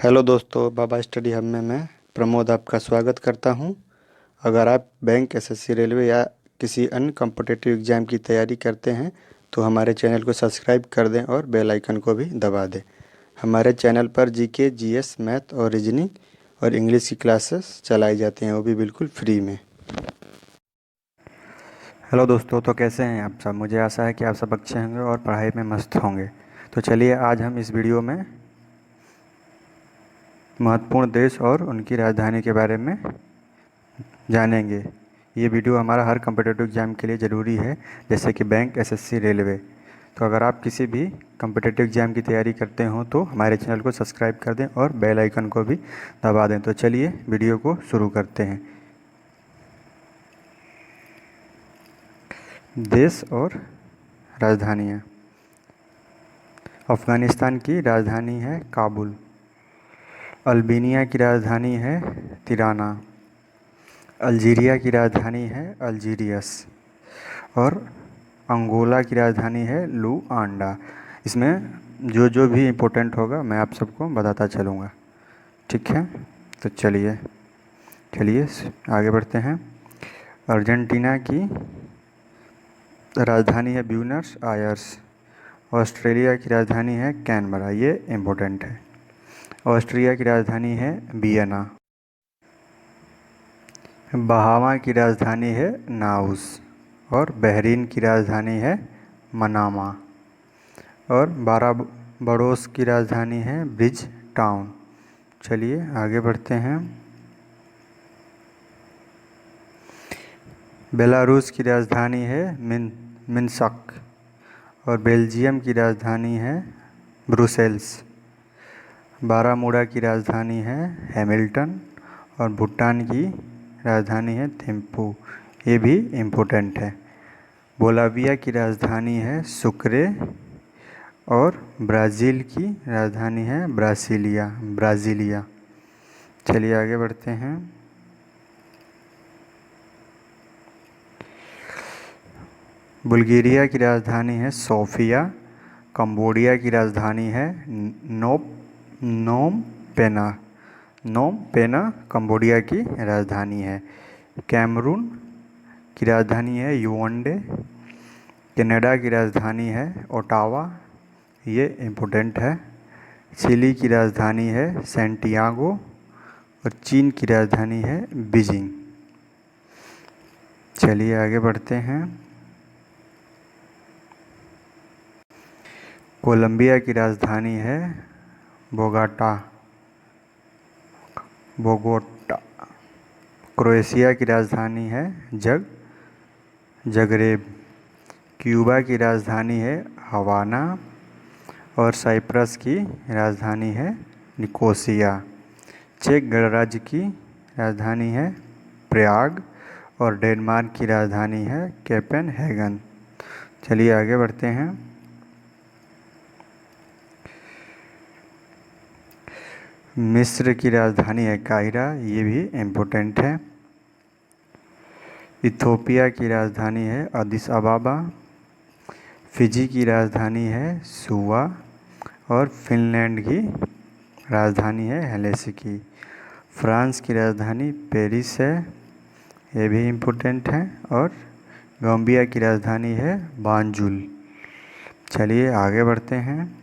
Hello दोस्तों, बाबा study hub में मैं प्रमोद आपका स्वागत करता हूं। अगर आप बैंक, एसएससी, रेलवे या किसी अन्य कॉम्पिटिटिव एग्ज़ाम की तैयारी करते हैं तो हमारे चैनल को सब्सक्राइब कर दें और बेल आइकन को भी दबा दें। हमारे चैनल पर जीके, जीएस, मैथ और रीजनिंग और इंग्लिश की क्लासेस चलाई जाती हैं, वो भी बिल्कुल फ्री में। हेलो दोस्तों, तो कैसे हैं आप सब? मुझे आशा है कि आप सब अच्छे होंगे और पढ़ाई में मस्त होंगे। तो चलिए आज हम इस वीडियो में महत्वपूर्ण देश और उनकी राजधानी के बारे में जानेंगे। ये वीडियो हमारा हर कम्पिटिटिव एग्ज़ाम के लिए ज़रूरी है, जैसे कि बैंक, एसएससी, रेलवे। तो अगर आप किसी भी कम्पिटिटिव एग्ज़ाम की तैयारी करते हो तो हमारे चैनल को सब्सक्राइब कर दें और बेल आइकन को भी दबा दें। तो चलिए वीडियो को शुरू करते हैं। देश और राजधानियाँ। अफ़गानिस्तान की राजधानी है काबुल। अल्बानिया की राजधानी है तिराना। अल्जीरिया की राजधानी है अल्जीरियस। और अंगोला की राजधानी है लुआंडा। इसमें जो जो भी इम्पोर्टेंट होगा मैं आप सबको बताता चलूँगा, ठीक है? तो चलिए आगे बढ़ते हैं। अर्जेंटीना की राजधानी है ब्यूनस आयर्स। ऑस्ट्रेलिया की राजधानी है कैनबरा, ये इम्पोर्टेंट है। ऑस्ट्रिया की राजधानी है वियना। बहामा की राजधानी है नाउस। और बहरीन की राजधानी है मनामा। और बारबाडोस की राजधानी है ब्रिज टाउन। चलिए आगे बढ़ते हैं। बेलारूस की राजधानी है मिन्स्क। और बेल्जियम की राजधानी है ब्रुसेल्स। बारामूडा की राजधानी है हैमिल्टन। और भूटान की राजधानी है थिम्पू, ये भी इम्पोर्टेंट है। बोलाविया की राजधानी है सुक्रे। और ब्राज़ील की राजधानी है ब्राज़ीलिया। चलिए आगे बढ़ते हैं। बुल्गारिया की राजधानी है सोफिया। कंबोडिया की राजधानी है नोम पेना कंबोडिया की राजधानी है। कैमरून की राजधानी है याओंडे। कनाडा की राजधानी है ओटावा, ये इम्पोर्टेंट है। चिली की राजधानी है सैंटियागो। और चीन की राजधानी है बीजिंग। चलिए आगे बढ़ते हैं। कोलंबिया की राजधानी है बोगोटा। क्रोएशिया की राजधानी है जगरेब। क्यूबा की राजधानी है हवाना। और साइप्रस की राजधानी है निकोसिया। चेक गणराज्य की राजधानी है प्रयाग। और डेनमार्क की राजधानी है कोपेनहेगन। चलिए आगे बढ़ते हैं। मिस्र की राजधानी है काहिरा, ये भी इम्पोर्टेंट है। इथोपिया की राजधानी है अदिस अबाबा। फिजी की राजधानी है सुवा। और फिनलैंड की राजधानी है हेलसिंकी। फ्रांस की राजधानी पेरिस है, ये भी इम्पोर्टेंट है। और गाम्बिया की राजधानी है बांजुल। चलिए आगे बढ़ते हैं।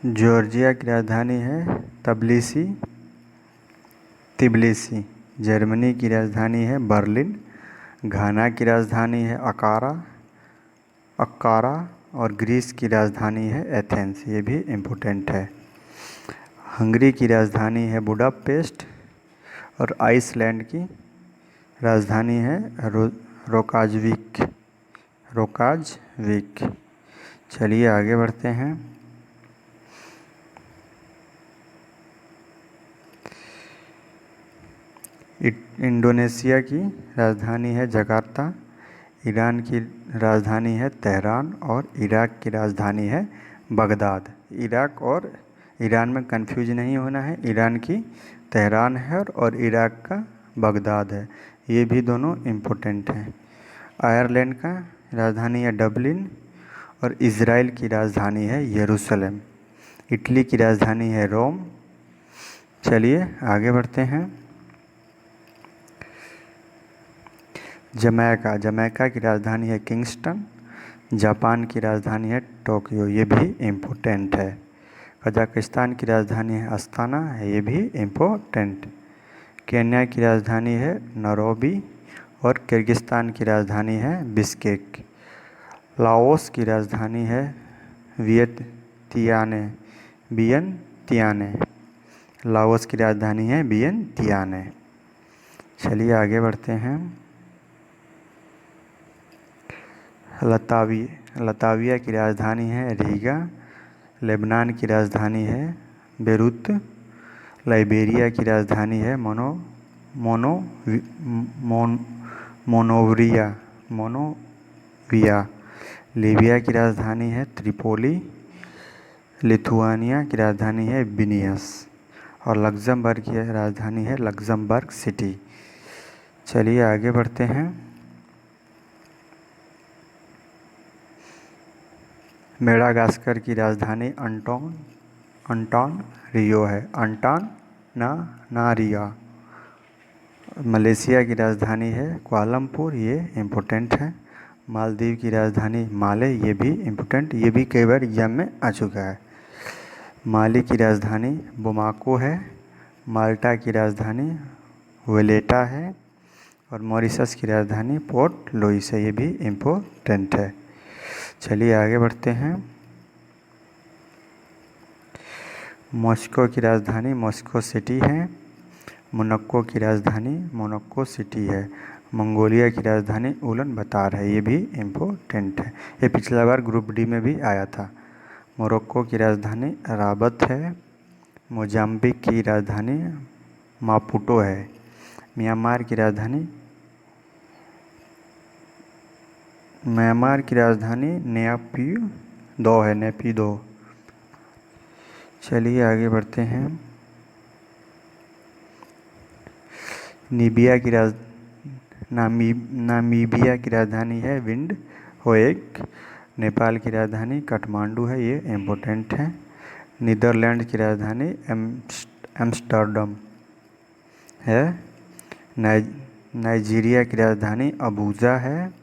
जॉर्जिया की राजधानी है तिब्लिसी। जर्मनी की राजधानी है बर्लिन। घाना की राजधानी है अक्कारा। और ग्रीस की राजधानी है एथेंस, ये भी इम्पोर्टेंट है। हंगरी की राजधानी है बुडापेस्ट। और आइसलैंड की राजधानी है रोकाजविक। चलिए आगे बढ़ते हैं। इंडोनेशिया की राजधानी है जकार्ता। ईरान की राजधानी है तेहरान। और इराक की राजधानी है बगदाद। इराक और ईरान में कंफ्यूज नहीं होना है। ईरान की तेहरान है और इराक का बगदाद है, ये भी दोनों इम्पोर्टेंट हैं। आयरलैंड का राजधानी है डबलिन। और इज़राइल की राजधानी है यरूशलेम। इटली की राजधानी है रोम। चलिए आगे बढ़ते हैं। जमैका की राजधानी है किंगस्टन। जापान की राजधानी है टोक्यो, ये भी इम्पोर्टेंट है। कजाकिस्तान की राजधानी है अस्ताना, ये भी इम्पोर्टेंट। केन्या की राजधानी है नैरोबी और किर्गिस्तान की राजधानी है बिश्केक। लाओस की राजधानी है वियंतियाने, वियंतियाने। लाओस की राजधानी है वियंतियाने। चलिए आगे बढ़ते हैं। लताविया की राजधानी है रीगा। लेबनान की राजधानी है बेरूत। लाइबेरिया की राजधानी है मोनोविया। लीबिया की राजधानी है त्रिपोली। लिथुआनिया की राजधानी है विनियस। और लग्जमबर्ग की राजधानी है लग्जमबर्ग सिटी। चलिए आगे बढ़ते हैं। मेडागास्कर की राजधानी अंटानरियो है, अंटानारिया। मलेशिया की राजधानी है कुआलालंपुर, ये इम्पोर्टेंट है। मालदीव की राजधानी माले, ये भी इम्पोर्टेंट, ये भी कई बार एग्जाम में आ चुका है। माली की राजधानी बुमाको है। माल्टा की राजधानी वेलेटा है। और मॉरिशस की राजधानी पोर्ट लुइस है, ये भी इम्पोर्टेंट है। चलिए आगे बढ़ते हैं। मॉस्को की राजधानी मॉस्को सिटी है। मोनाको की राजधानी मोनाको सिटी है। मंगोलिया की राजधानी उलन बतार है, ये भी इम्पोर्टेंट है। ये पिछला बार ग्रुप डी में भी आया था। मोरक्को की राजधानी राबत है। मोजाम्बिक की राजधानी मापुटो है। म्यांमार की राजधानी नेपिदो है, नेपिदो। चलिए आगे बढ़ते हैं। नामीबिया की राजधानी है विंड होएक। नेपाल की राजधानी काठमांडू है, ये इम्पोर्टेंट है। नीदरलैंड की राजधानी एम्स्टर्डम है। नाइजीरिया की राजधानी अबूजा है।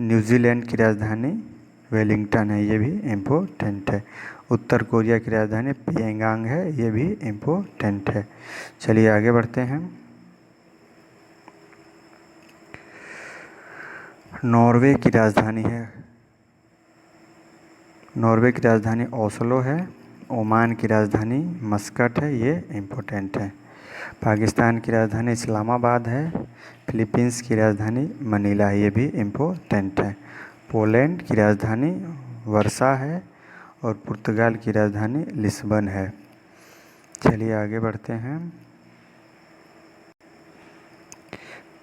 न्यूजीलैंड की राजधानी वेलिंगटन है, ये भी इम्पोर्टेंट है। उत्तर कोरिया की राजधानी पियोंगयांग है, ये भी इम्पोर्टेंट है। चलिए आगे बढ़ते हैं। नॉर्वे की राजधानी ओस्लो है। ओमान की राजधानी मस्कट है, ये इम्पोर्टेंट है। पाकिस्तान की राजधानी इस्लामाबाद है। फिलीपींस की राजधानी मनीला है, ये भी इम्पोर्टेंट है। पोलैंड की राजधानी वर्सा है। और पुर्तगाल की राजधानी लिस्बन है। चलिए आगे बढ़ते हैं।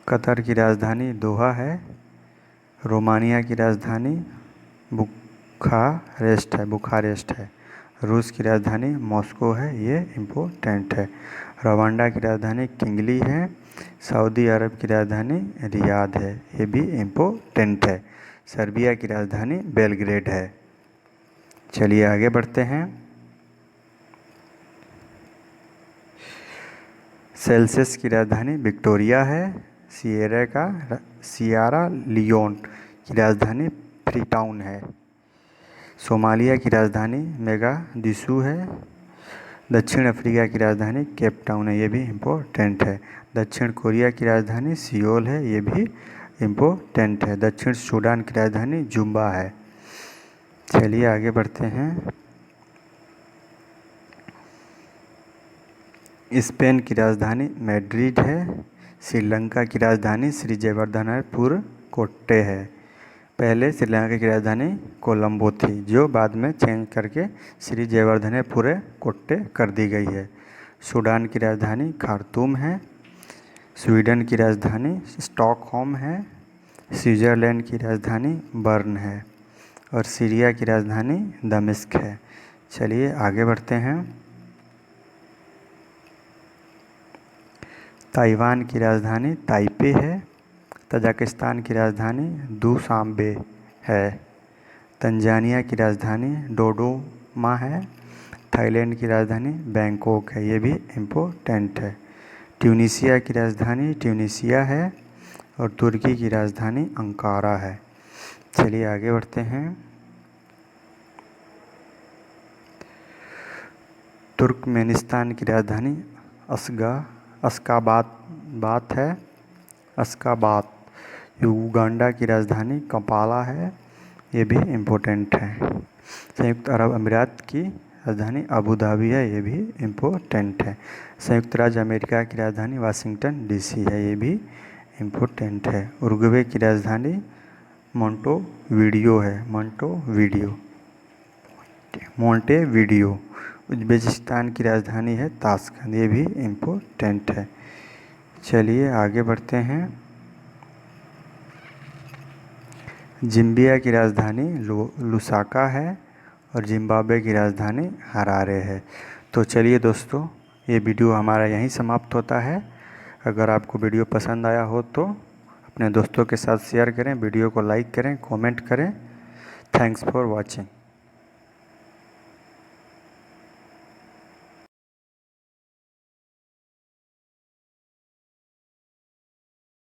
कतर की राजधानी दोहा है। रोमानिया की राजधानी बुखारेस्ट है। रूस की राजधानी मॉस्को है, ये इम्पोर्टेंट है। रवांडा की राजधानी किंगली है। सऊदी अरब की राजधानी रियाद है, ये भी इम्पोर्टेंट है। सर्बिया की राजधानी बेलग्रेड है। चलिए आगे बढ़ते हैं। सेल्सियस की राजधानी विक्टोरिया है। सियरा लियोन की राजधानी फ्रीटाउन है। सोमालिया की राजधानी मोगादिशु है। दक्षिण अफ्रीका की राजधानी केप टाउन है, ये भी इम्पोर्टेंट है। दक्षिण कोरिया की राजधानी सियोल है, ये भी इम्पोर्टेंट है। दक्षिण सूडान की राजधानी जुम्बा है। चलिए आगे बढ़ते हैं। स्पेन की राजधानी मैड्रिड है। श्रीलंका की राजधानी श्री जयवर्धनपुर कोट्टे है। पहले श्रीलंका की राजधानी कोलंबो थी, जो बाद में चेंज करके श्री जयवर्धनपुर कोट्टे कर दी गई है। सूडान की राजधानी खार्तूम है। स्वीडन की राजधानी स्टॉकहोम है। स्विट्ज़रलैंड की राजधानी बर्न है। और सीरिया की राजधानी दमिश्क है। चलिए आगे बढ़ते हैं। ताइवान की राजधानी ताइपे है। तजाकिस्तान की राजधानी दुशांबे है। तंजानिया की राजधानी डोडोमा है। थाईलैंड की राजधानी बैंकॉक है, ये भी इम्पोर्टेंट है। ट्यूनीशिया की राजधानी ट्यूनीशिया है और तुर्की की राजधानी अंकारा है। चलिए आगे बढ़ते हैं। तुर्कमेनिस्तान की राजधानी अश्गाबाद है। अश्गाबाद। युगांडा की राजधानी कंपाला है, ये भी इम्पोर्टेंट है। संयुक्त अरब अमीरात की राजधानी अबू धाबी है, ये भी इम्पोर्टेंट है। संयुक्त राज्य अमेरिका की राजधानी वाशिंगटन डीसी है, ये भी इम्पोर्टेंट है। उरुग्वे की राजधानी मोंटेवीडियो है, मोंटेवीडियो। उज्बेकिस्तान की राजधानी है ताशकंद, ये भी इम्पोर्टेंट है। चलिए आगे बढ़ते हैं। जिम्बिया की राजधानी लुसाका है और जिम्बाब्वे की राजधानी हरारे है। तो चलिए दोस्तों, ये वीडियो हमारा यहीं समाप्त होता है। अगर आपको वीडियो पसंद आया हो तो अपने दोस्तों के साथ शेयर करें, वीडियो को लाइक करें, कमेंट करें। Thanks for watching.